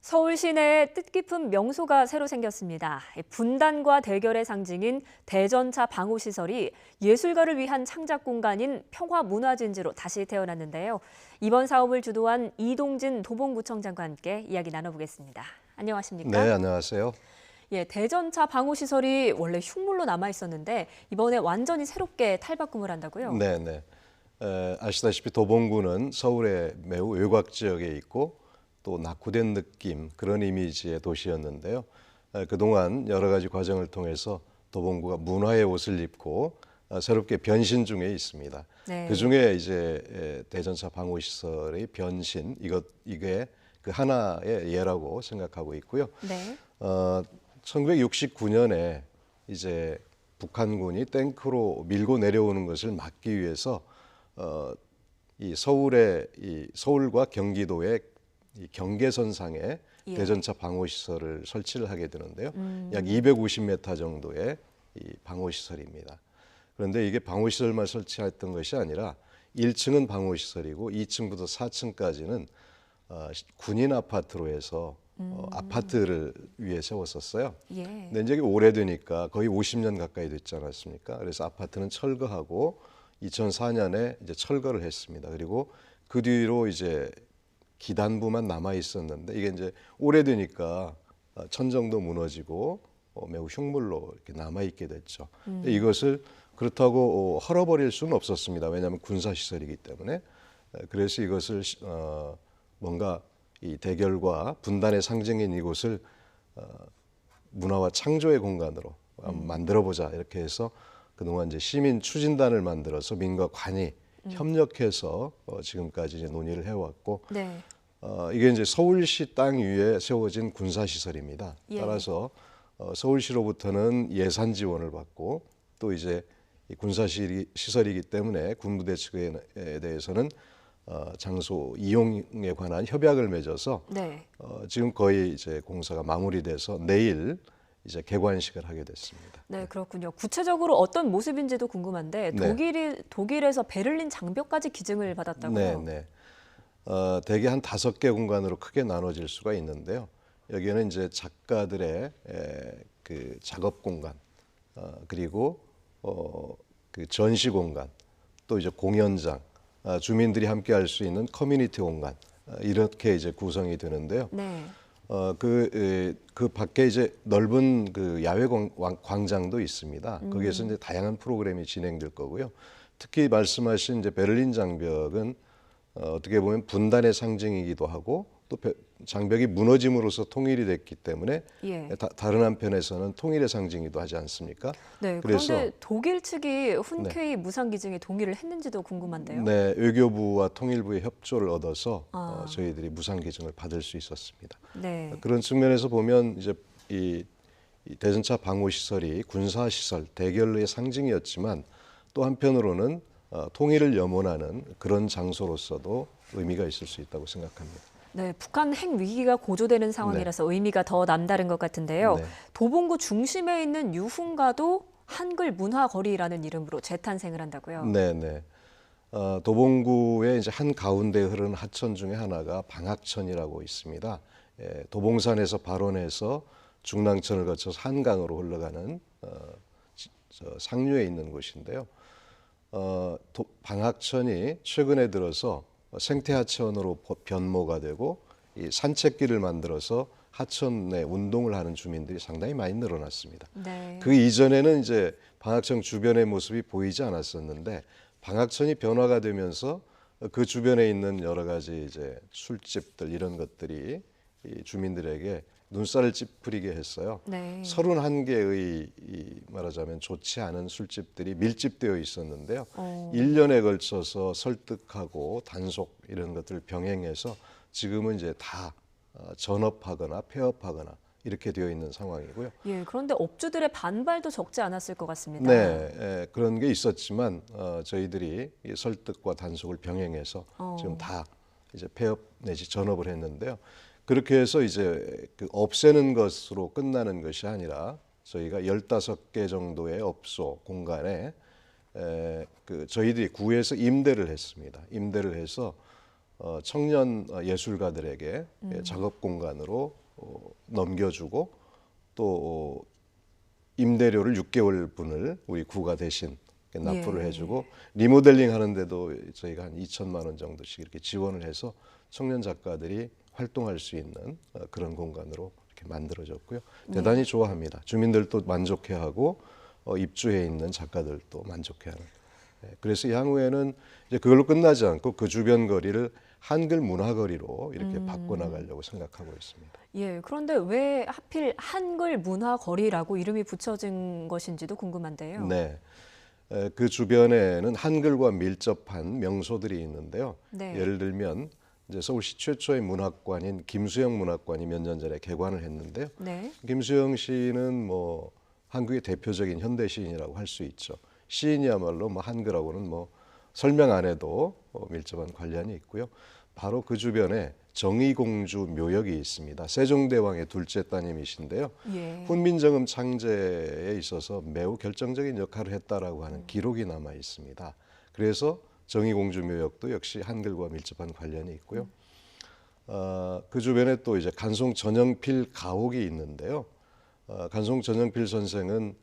서울 시내에 뜻깊은 명소가 새로 생겼습니다. 분단과 대결의 상징인 대전차 방호시설이 예술가를 위한 창작 공간인 평화문화진지로 다시 태어났는데요. 이번 사업을 주도한 이동진 도봉구청장과 함께 이야기 나눠보겠습니다. 안녕하십니까? 네, 안녕하세요. 대전차 방호시설이 원래 흉물로 남아 있었는데 이번에 완전히 새롭게 탈바꿈을 한다고요? 네. 아시다시피 도봉구는 서울의 매우 외곽 지역에 있고 또 낙후된 느낌, 그런 이미지의 도시였는데요. 그동안 여러 가지 과정을 통해서 도봉구가 문화의 옷을 입고 새롭게 변신 중에 있습니다. 네. 그중에 이제 대전차 방호시설의 변신, 이게 그 하나의 예라고 생각하고 있고요. 네. 1969년에 이제 북한군이 탱크로 밀고 내려오는 것을 막기 위해서 이 서울과 경기도의 이 경계선상에 대전차 방호시설을 설치를 하게 되는데요. 약 250m 정도의 이 방호시설입니다. 그런데 이게 방호시설만 설치했던 것이 아니라 1층은 방호시설이고 2층부터 4층까지는 군인 아파트로 해서 아파트를 위해 세웠었어요. 예. 근데 이제 오래되니까 거의 50년 가까이 됐지 않았습니까? 그래서 아파트는 철거하고 2004년에 이제 철거를 했습니다. 그리고 그 뒤로 이제 기단부만 남아 있었는데 이게 이제 오래되니까 천정도 무너지고 매우 흉물로 이렇게 남아 있게 됐죠. 이것을 그렇다고 헐어버릴 수는 없었습니다. 왜냐하면 군사 시설이기 때문에. 그래서 이것을 뭔가 이 대결과 분단의 상징인 이곳을 문화와 창조의 공간으로 만들어보자 이렇게 해서 그동안 이제 시민 추진단을 만들어서 민과 관이 협력해서 지금까지 이제 논의를 해왔고, 네. 이게 이제 서울시 땅 위에 세워진 군사 시설입니다. 예. 따라서 서울시로부터는 예산 지원을 받고 또 이제 이 군사 시설이기 때문에 군부대 측에 대해서는 장소 이용에 관한 협약을 맺어서 네. 지금 거의 이제 공사가 마무리돼서 내일 이제 개관식을 하게 됐습니다. 네, 그렇군요. 구체적으로 어떤 모습인지도 궁금한데 독일에서 베를린 장벽까지 기증을 받았다고요? 네. 대개 한 5개 공간으로 크게 나눠질 수가 있는데요. 여기는 이제 작가들의 그 작업 공간, 그리고 그 전시 공간, 또 이제 공연장, 주민들이 함께 할 수 있는 커뮤니티 공간, 이렇게 이제 구성이 되는데요. 네. 그 밖에 이제 넓은 그 야외 광장도 있습니다. 거기에서 이제 다양한 프로그램이 진행될 거고요. 특히 말씀하신 이제 베를린 장벽은 어떻게 보면 분단의 상징이기도 하고 또 장벽이 무너짐으로써 통일이 됐기 때문에 예. 다른 한편에서는 통일의 상징이기도 하지 않습니까? 네. 그래서 그런데 독일 측이 흔쾌히 무상 기증에 동의를 했는지도 궁금한데요. 네, 외교부와 통일부의 협조를 얻어서 아. 저희들이 무상 기증을 받을 수 있었습니다. 네. 그런 측면에서 보면 이제 이 대전차 방호 시설이 군사 시설 대결의 상징이었지만 또 한편으로는 통일을 염원하는 그런 장소로서도 의미가 있을 수 있다고 생각합니다. 네, 북한 핵 위기가 고조되는 상황이라서 의미가 더 남다른 것 같은데요. 네. 도봉구 중심에 있는 유흥가도 한글 문화거리라는 이름으로 재탄생을 한다고요. 네. 도봉구의 이제 한 가운데 흐르는 하천 중에 하나가 방학천이라고 있습니다. 도봉산에서 발원해서 중랑천을 거쳐서 한강으로 흘러가는 상류에 있는 곳인데요. 방학천이 최근에 들어서 생태하천으로 변모가 되고 이 산책길을 만들어서 하천에 운동을 하는 주민들이 상당히 많이 늘어났습니다. 네. 그 이전에는 이제 방학천 주변의 모습이 보이지 않았었는데 방학천이 변화가 되면서 그 주변에 있는 여러 가지 이제 술집들 이런 것들이 이 주민들에게 눈살을 찌푸리게 했어요. 네. 31개의 말하자면 좋지 않은 술집들이 밀집되어 있었는데요. 어. 1년에 걸쳐서 설득하고 단속 이런 것들을 병행해서 지금은 이제 다 전업하거나 폐업하거나 이렇게 되어 있는 상황이고요. 예, 그런데 업주들의 반발도 적지 않았을 것 같습니다. 네, 그런 게 있었지만 저희들이 이 설득과 단속을 병행해서 지금 다 이제 폐업 내지 전업을 했는데요. 그렇게 해서 이제 그 없애는 것으로 끝나는 것이 아니라 저희가 15개 정도의 업소 공간에 그 저희들이 구에서 임대를 했습니다. 임대를 해서 청년 예술가들에게 작업 공간으로 넘겨주고 또 임대료를 6개월 분을 우리 구가 대신 납부를 해주고 리모델링 하는데도 저희가 한 2천만 원 정도씩 이렇게 지원을 해서 청년 작가들이 활동할 수 있는 그런 공간으로 이렇게 만들어졌고요. 대단히 좋아합니다. 주민들도 만족해하고 입주해 있는 작가들도 만족해하는. 그래서 향후에는 이제 그걸로 끝나지 않고 그 주변 거리를 한글 문화거리로 이렇게 바꿔나가려고 생각하고 있습니다. 예, 그런데 왜 하필 한글 문화거리라고 이름이 붙여진 것인지도 궁금한데요. 네, 그 주변에는 한글과 밀접한 명소들이 있는데요. 네. 예를 들면 이제 서울시 최초의 문학관인 김수영 문학관이 몇 년 전에 개관을 했는데요. 네. 김수영 시인은 뭐 한국의 대표적인 현대 시인이라고 할 수 있죠. 시인이야말로 뭐 한글하고는 뭐 설명 안 해도 밀접한 관련이 있고요. 바로 그 주변에 정의공주 묘역이 있습니다. 세종대왕의 둘째 따님이신데요. 예. 훈민정음 창제에 있어서 매우 결정적인 역할을 했다라고 하는 기록이 남아 있습니다. 그래서 정의공주 묘역도 역시 한글과 밀접한 관련이 있고요. 그 주변에 또 이제 간송 전영필 가옥이 있는데요. 간송 전영필 선생은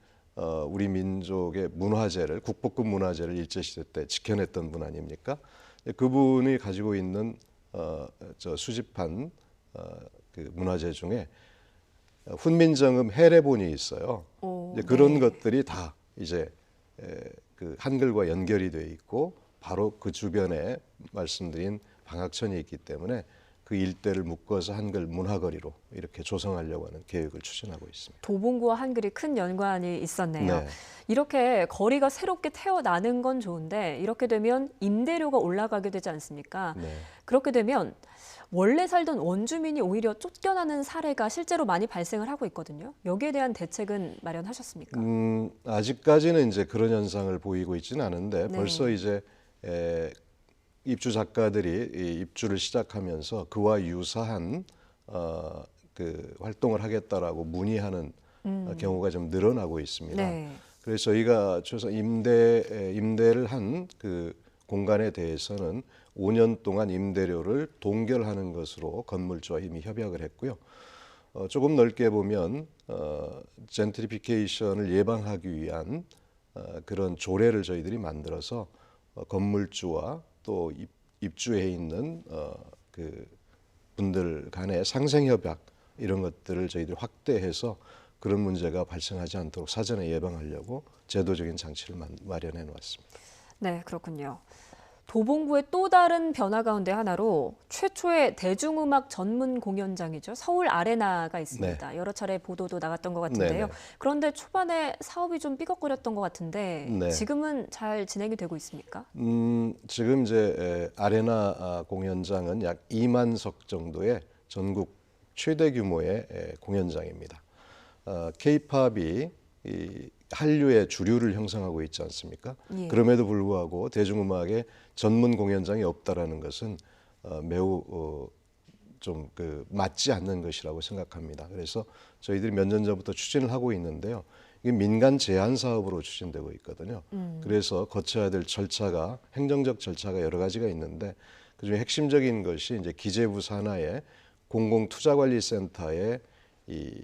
우리 민족의 문화재를 국보급 문화재를 일제시대 때 지켜냈던 분 아닙니까? 그분이 가지고 있는 저 수집한 그 문화재 중에 훈민정음 해례본이 있어요. 이제 그런 것들이 다 이제 그 한글과 연결이 돼 있고 바로 그 주변에 말씀드린 방학천이 있기 때문에 그 일대를 묶어서 한글 문화거리로 이렇게 조성하려고 하는 계획을 추진하고 있습니다. 도봉구와 한글이 큰 연관이 있었네요. 네. 이렇게 거리가 새롭게 태어나는 건 좋은데 이렇게 되면 임대료가 올라가게 되지 않습니까? 네. 그렇게 되면 원래 살던 원주민이 오히려 쫓겨나는 사례가 실제로 많이 발생을 하고 있거든요. 여기에 대한 대책은 마련하셨습니까? 아직까지는 이제 그런 현상을 보이고 있지는 않은데 네. 벌써 이제 입주 작가들이 이 입주를 시작하면서 그와 유사한 그 활동을 하겠다라고 문의하는 경우가 좀 늘어나고 있습니다. 네. 그래서 저희가 최소 임대를 한 그 공간에 대해서는 5년 동안 임대료를 동결하는 것으로 건물주와 이미 협약을 했고요. 조금 넓게 보면 젠트리피케이션을 예방하기 위한 그런 조례를 저희들이 만들어서 건물주와 또 입주해 있는 그 분들 간의 상생 협약 이런 것들을 저희들이 확대해서 그런 문제가 발생하지 않도록 사전에 예방하려고 제도적인 장치를 마련해 놓았습니다. 네, 그렇군요. 도봉구의 또 다른 변화 가운데 하나로 최초의 대중음악 전문 공연장이죠. 서울 아레나가 있습니다. 여러 차례 보도도 나갔던 것 같은데요. 네네. 그런데 초반에 사업이 좀 삐걱거렸던 것 같은데 네. 지금은 잘 진행이 되고 있습니까? 지금 이제 아레나 공연장은 약 2만 석 정도의 전국 최대 규모의 공연장입니다. K-팝이 이 한류의 주류를 형성하고 있지 않습니까? 예. 그럼에도 불구하고 대중음악에 전문 공연장이 없다라는 것은 매우 좀 그 맞지 않는 것이라고 생각합니다. 그래서 저희들이 몇 년 전부터 추진을 하고 있는데요. 이게 민간 제한 사업으로 추진되고 있거든요. 그래서 거쳐야 될 절차가 행정적 절차가 여러 가지가 있는데 그중에 핵심적인 것이 이제 기재부 산하의 공공투자관리센터의 이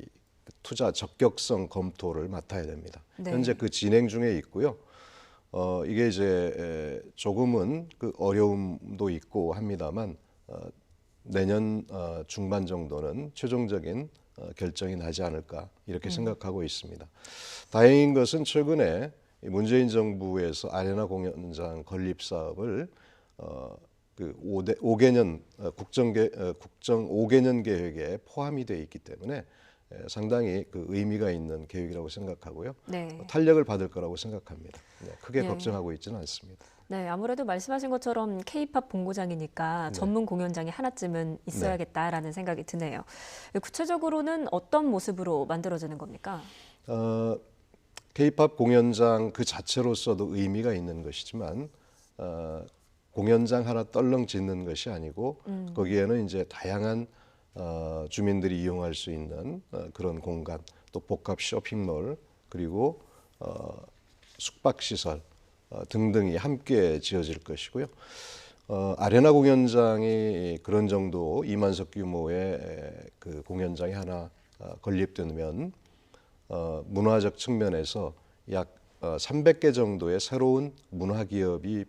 투자 적격성 검토를 맡아야 됩니다. 네. 현재 그 진행 중에 있고요. 이게 이제 조금은 그 어려움도 있고 합니다만 내년 중반 정도는 최종적인 결정이 나지 않을까 이렇게 생각하고 있습니다. 다행인 것은 최근에 문재인 정부에서 아레나 공연장 건립 사업을 그 5개년 국정 5개년 계획에 포함이 되어 있기 때문에 상당히 그 의미가 있는 계획이라고 생각하고요. 네. 탄력을 받을 거라고 생각합니다. 크게 예. 걱정하고 있지는 않습니다. 네, 아무래도 말씀하신 것처럼 K-팝 본고장이니까 네. 전문 공연장이 하나쯤은 있어야겠다라는 생각이 드네요. 구체적으로는 어떤 모습으로 만들어지는 겁니까? K-팝 공연장 그 자체로서도 의미가 있는 것이지만 공연장 하나 떨렁 짓는 것이 아니고 거기에는 이제 다양한 주민들이 이용할 수 있는 그런 공간, 또 복합 쇼핑몰 그리고 숙박시설 등등이 함께 지어질 것이고요. 아레나 공연장이 그런 정도 2만석 규모의 그 공연장이 하나 건립되면 문화적 측면에서 약 300개 정도의 새로운 문화 기업이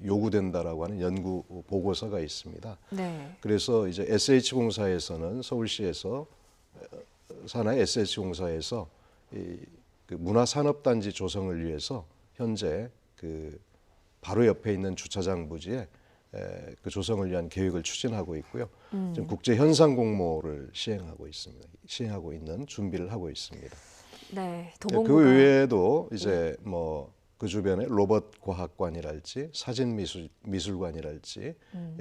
요구된다라고 하는 연구 보고서가 있습니다. 네. 그래서 이제 SH공사에서는 서울시에서 산하의 SH공사에서 그 문화산업단지 조성을 위해서 현재 그 바로 옆에 있는 주차장 부지에 그 조성을 위한 계획을 추진하고 있고요. 지금 국제 현상 공모를 시행하고 있습니다. 시행하고 있는 준비를 하고 있습니다. 네. 그 도봉구가 외에도 이제 뭐 그 주변에 로봇 과학관이랄지 사진 미술관이랄지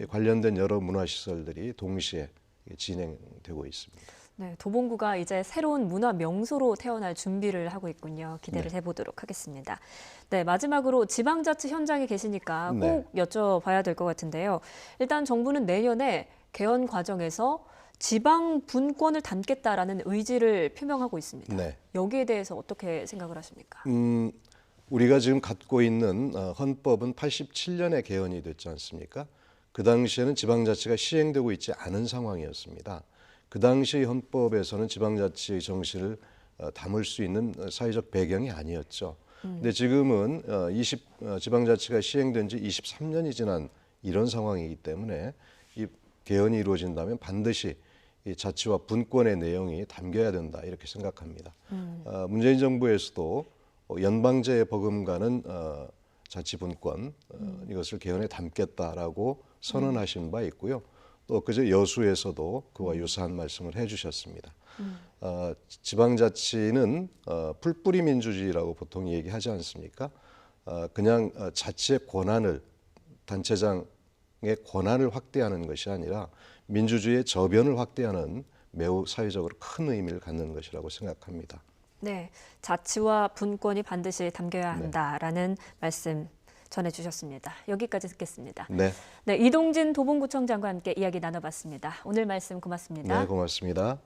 관련된 여러 문화 시설들이 동시에 진행되고 있습니다. 네, 도봉구가 이제 새로운 문화 명소로 태어날 준비를 하고 있군요. 기대를 해보도록 하겠습니다. 네, 마지막으로 지방자치 현장에 계시니까 꼭 네. 여쭤봐야 될 것 같은데요. 일단 정부는 내년에 개헌 과정에서 지방 분권을 담겠다라는 의지를 표명하고 있습니다. 네. 여기에 대해서 어떻게 생각을 하십니까? 우리가 지금 갖고 있는 헌법은 87년에 개헌이 됐지 않습니까? 그 당시에는 지방자치가 시행되고 있지 않은 상황이었습니다. 그 당시 헌법에서는 지방자치의 정신을 담을 수 있는 사회적 배경이 아니었죠. 근데 지금은 지방자치가 시행된 지 23년이 지난 이런 상황이기 때문에 이 개헌이 이루어진다면 반드시 이 자치와 분권의 내용이 담겨야 된다 이렇게 생각합니다. 문재인 정부에서도 연방제 버금가는 자치분권 이것을 개헌에 담겠다라고 선언하신 바 있고요. 또 그저 여수에서도 그와 유사한 말씀을 해주셨습니다. 지방자치는 풀뿌리 민주주의라고 보통 얘기하지 않습니까? 그냥 자치의 권한을 단체장의 권한을 확대하는 것이 아니라 민주주의의 저변을 확대하는 매우 사회적으로 큰 의미를 갖는 것이라고 생각합니다. 네, 자치와 분권이 반드시 담겨야 한다라는 말씀 전해주셨습니다. 여기까지 듣겠습니다. 네, 네, 이동진 도봉구청장과 함께 이야기 나눠봤습니다. 오늘 말씀 고맙습니다. 네, 고맙습니다.